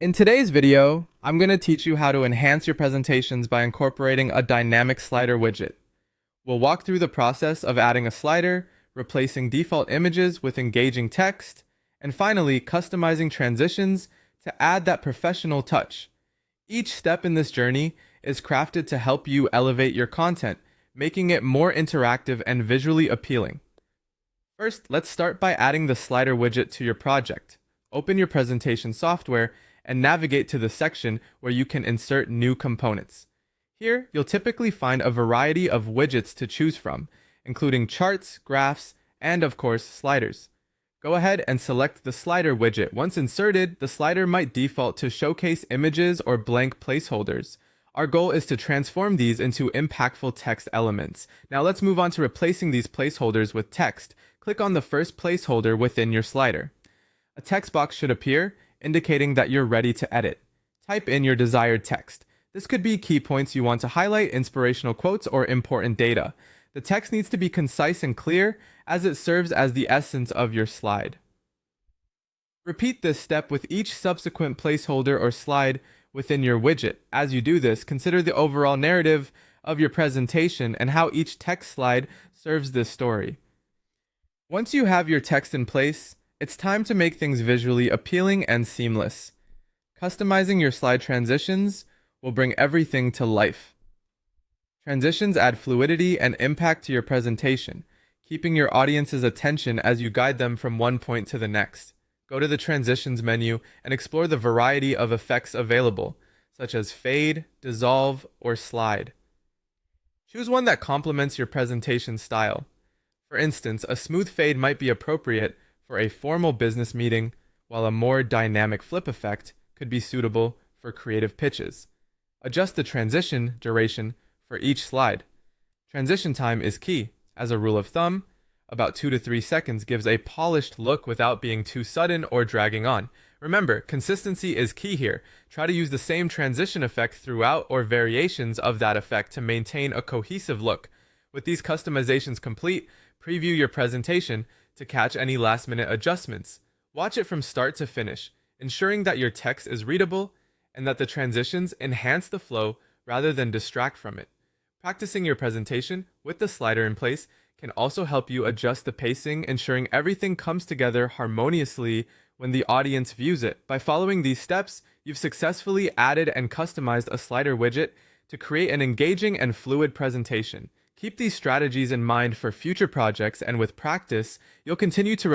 In today's video, I'm going to teach you how to enhance your presentations by incorporating a dynamic slider widget. We'll walk through the process of adding a slider, replacing default images with engaging text, and finally, customizing transitions to add that professional touch. Each step in this journey is crafted to help you elevate your content, making it more interactive and visually appealing. First, let's start by adding the slider widget to your project. Open your presentation software and navigate to the section where you can insert new components. Here, you'll typically find a variety of widgets to choose from, including charts, graphs, and of course, sliders. Go ahead and select the slider widget. Once inserted, the slider might default to showcase images or blank placeholders. Our goal is to transform these into impactful text elements. Now let's move on to replacing these placeholders with text. Click on the first placeholder within your slider. A text box should appear, indicating that you're ready to edit. Type in your desired text. This could be key points you want to highlight, inspirational quotes, or important data. The text needs to be concise and clear, as it serves as the essence of your slide. Repeat this step with each subsequent placeholder or slide within your widget. As you do this, consider the overall narrative of your presentation and how each text slide serves this story. Once you have your text in place, it's time to make things visually appealing and seamless. Customizing your slide transitions will bring everything to life. Transitions add fluidity and impact to your presentation, keeping your audience's attention as you guide them from one point to the next. Go to the Transitions menu and explore the variety of effects available, such as fade, dissolve, or slide. Choose one that complements your presentation style. For instance, a smooth fade might be appropriate for a formal business meeting, while a more dynamic flip effect could be suitable for creative pitches. Adjust the transition duration for each slide. Transition time is key. As a rule of thumb, about 2 to 3 seconds gives a polished look without being too sudden or dragging on. Remember, consistency is key here. Try to use the same transition effect throughout or variations of that effect to maintain a cohesive look. With these customizations complete, preview your presentation to catch any last-minute adjustments. Watch it from start to finish, ensuring that your text is readable and that the transitions enhance the flow rather than distract from it. Practicing your presentation with the slider in place can also help you adjust the pacing, ensuring everything comes together harmoniously when the audience views it. By following these steps, you've successfully added and customized a slider widget to create an engaging and fluid presentation. Keep these strategies in mind for future projects, and with practice, you'll continue to